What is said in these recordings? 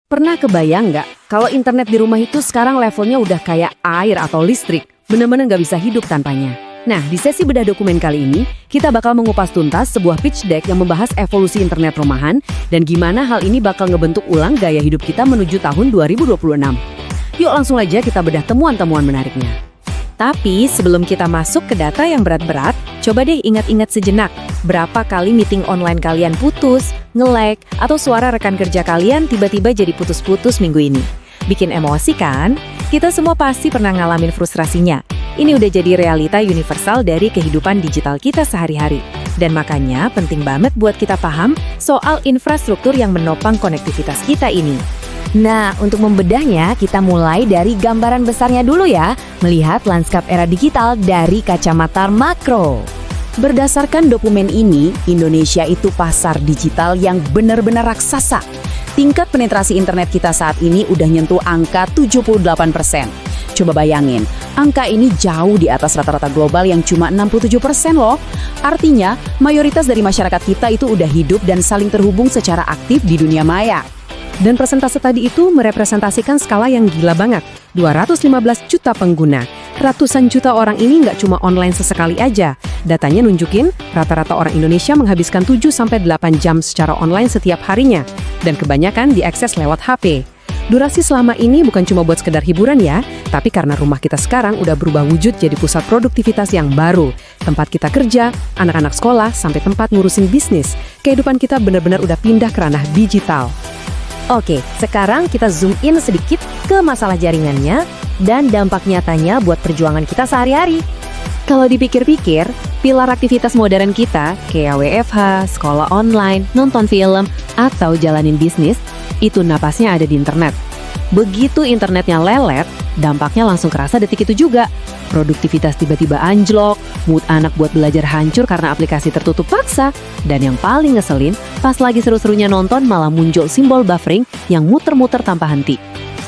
Pernah kebayang nggak kalau internet di rumah itu sekarang levelnya udah kayak air atau listrik, bener-bener nggak bisa hidup tanpanya? Nah, di sesi bedah dokumen kali ini, kita bakal mengupas tuntas sebuah pitch deck yang membahas evolusi internet rumahan dan gimana hal ini bakal ngebentuk ulang gaya hidup kita menuju tahun 2026. Yuk langsung aja kita bedah temuan-temuan menariknya. Tapi sebelum kita masuk ke data yang berat-berat, coba deh ingat-ingat sejenak. Berapa kali meeting online kalian putus, nge-lag, atau suara rekan kerja kalian tiba-tiba jadi putus-putus minggu ini? Bikin emosi kan? Kita semua pasti pernah ngalamin frustrasinya. Ini udah jadi realita universal dari kehidupan digital kita sehari-hari. Dan makanya penting banget buat kita paham soal infrastruktur yang menopang konektivitas kita ini. Nah, untuk membedahnya, kita mulai dari gambaran besarnya dulu ya, melihat lanskap era digital dari kacamata makro. Berdasarkan dokumen ini, Indonesia itu pasar digital yang benar-benar raksasa. Tingkat penetrasi internet kita saat ini udah nyentuh angka 78%. Coba bayangin, angka ini jauh di atas rata-rata global yang cuma 67% loh. Artinya, mayoritas dari masyarakat kita itu udah hidup dan saling terhubung secara aktif di dunia maya. Dan persentase tadi itu merepresentasikan skala yang gila banget, 215 juta pengguna. Ratusan juta orang ini nggak cuma online sesekali aja. Datanya nunjukin rata-rata orang Indonesia menghabiskan 7-8 jam secara online setiap harinya. Dan kebanyakan diakses lewat HP. Durasi selama ini bukan cuma buat sekedar hiburan ya, tapi karena rumah kita sekarang udah berubah wujud jadi pusat produktivitas yang baru. Tempat kita kerja, anak-anak sekolah, sampai tempat ngurusin bisnis. Kehidupan kita benar-benar udah pindah ke ranah digital. Oke, sekarang kita zoom in sedikit ke masalah jaringannya dan dampak nyatanya buat perjuangan kita sehari-hari. Kalau dipikir-pikir, pilar aktivitas modern kita, kayak WFH, sekolah online, nonton film, atau jalanin bisnis, itu napasnya ada di internet. Begitu internetnya lelet, dampaknya langsung kerasa detik itu juga. Produktivitas tiba-tiba anjlok, mood anak buat belajar hancur karena aplikasi tertutup paksa. Dan yang paling ngeselin, pas lagi seru-serunya nonton malah muncul simbol buffering yang muter-muter tanpa henti.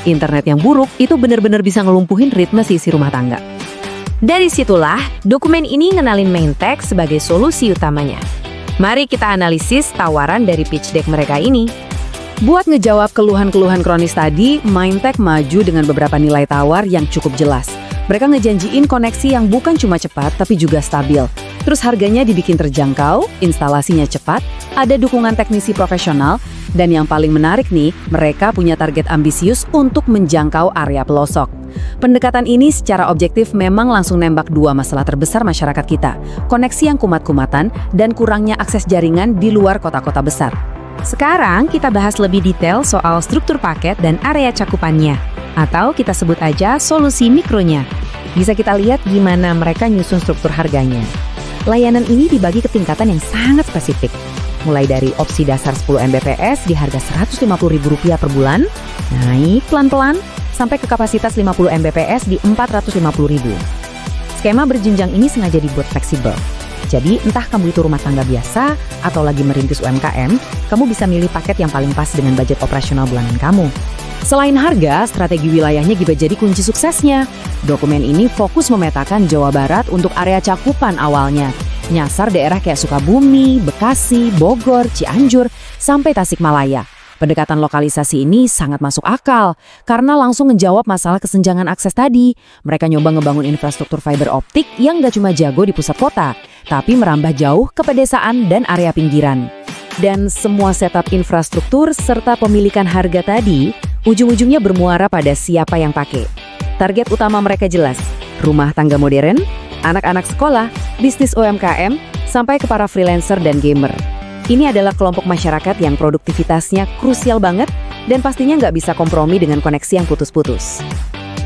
Internet yang buruk itu benar-benar bisa ngelumpuhin ritme sisi rumah tangga. Dari situlah, dokumen ini ngenalin Maintech sebagai solusi utamanya. Mari kita analisis tawaran dari pitch deck mereka ini. Buat ngejawab keluhan-keluhan kronis tadi, Maintech maju dengan beberapa nilai tawar yang cukup jelas. Mereka ngejanjiin koneksi yang bukan cuma cepat, tapi juga stabil. Terus harganya dibikin terjangkau, instalasinya cepat, ada dukungan teknisi profesional, dan yang paling menarik nih, mereka punya target ambisius untuk menjangkau area pelosok. Pendekatan ini secara objektif memang langsung nembak dua masalah terbesar masyarakat kita, koneksi yang kumat-kumatan dan kurangnya akses jaringan di luar kota-kota besar. Sekarang kita bahas lebih detail soal struktur paket dan area cakupannya, atau kita sebut aja solusi mikronya. Bisa kita lihat gimana mereka nyusun struktur harganya. Layanan ini dibagi ke tingkatan yang sangat spesifik, mulai dari opsi dasar 10 Mbps di harga Rp150.000 per bulan, naik pelan-pelan, sampai ke kapasitas 50 Mbps di Rp450.000. Skema berjenjang ini sengaja dibuat fleksibel. Jadi entah kamu itu rumah tangga biasa atau lagi merintis UMKM, kamu bisa milih paket yang paling pas dengan budget operasional bulanan kamu. Selain harga, strategi wilayahnya juga jadi kunci suksesnya. Dokumen ini fokus memetakan Jawa Barat untuk area cakupan awalnya. Nyasar daerah kayak Sukabumi, Bekasi, Bogor, Cianjur, sampai Tasikmalaya. Pendekatan lokalisasi ini sangat masuk akal karena langsung menjawab masalah kesenjangan akses tadi. Mereka nyoba ngebangun infrastruktur fiber optik yang gak cuma jago di pusat kota, tapi merambah jauh ke pedesaan dan area pinggiran. Dan semua setup infrastruktur serta pemilikan harga tadi, ujung-ujungnya bermuara pada siapa yang pakai. Target utama mereka jelas, rumah tangga modern, anak-anak sekolah, bisnis UMKM, sampai ke para freelancer dan gamer. Ini adalah kelompok masyarakat yang produktivitasnya krusial banget dan pastinya nggak bisa kompromi dengan koneksi yang putus-putus.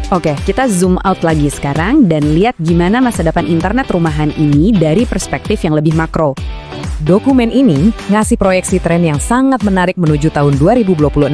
Oke, kita zoom out lagi sekarang dan lihat gimana masa depan internet rumahan ini dari perspektif yang lebih makro. Dokumen ini ngasih proyeksi tren yang sangat menarik menuju tahun 2026.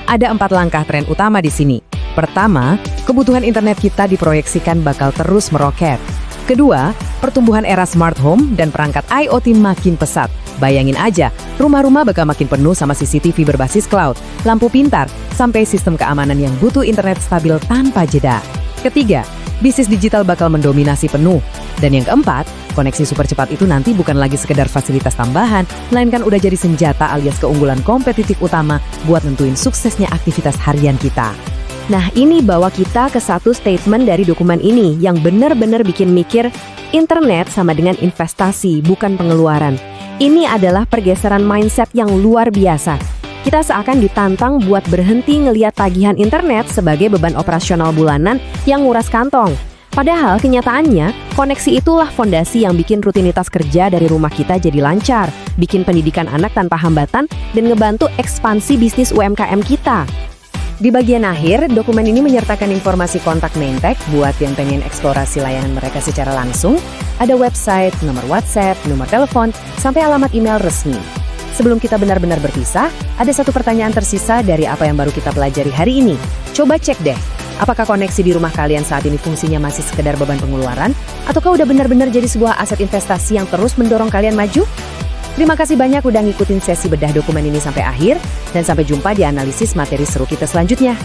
Ada 4 langkah tren utama di sini. Pertama, kebutuhan internet kita diproyeksikan bakal terus meroket. Kedua, pertumbuhan era smart home dan perangkat IoT makin pesat. Bayangin aja, rumah-rumah bakal makin penuh sama CCTV berbasis cloud, lampu pintar, sampai sistem keamanan yang butuh internet stabil tanpa jeda. Ketiga, bisnis digital bakal mendominasi penuh. Dan yang keempat, koneksi super cepat itu nanti bukan lagi sekedar fasilitas tambahan, melainkan udah jadi senjata alias keunggulan kompetitif utama buat nentuin suksesnya aktivitas harian kita. Nah, ini bawa kita ke satu statement dari dokumen ini yang benar-benar bikin mikir, internet sama dengan investasi, bukan pengeluaran. Ini adalah pergeseran mindset yang luar biasa. Kita seakan ditantang buat berhenti ngelihat tagihan internet sebagai beban operasional bulanan yang nguras kantong. Padahal kenyataannya, koneksi itulah fondasi yang bikin rutinitas kerja dari rumah kita jadi lancar, bikin pendidikan anak tanpa hambatan, dan ngebantu ekspansi bisnis UMKM kita. Di bagian akhir, dokumen ini menyertakan informasi kontak Maintech buat yang pengen eksplorasi layanan mereka secara langsung. Ada website, nomor WhatsApp, nomor telepon, sampai alamat email resmi. Sebelum kita benar-benar berpisah, ada satu pertanyaan tersisa dari apa yang baru kita pelajari hari ini. Coba cek deh, apakah koneksi di rumah kalian saat ini fungsinya masih sekedar beban pengeluaran? Ataukah udah benar-benar jadi sebuah aset investasi yang terus mendorong kalian maju? Terima kasih banyak udah ngikutin sesi bedah dokumen ini sampai akhir, dan sampai jumpa di analisis materi seru kita selanjutnya.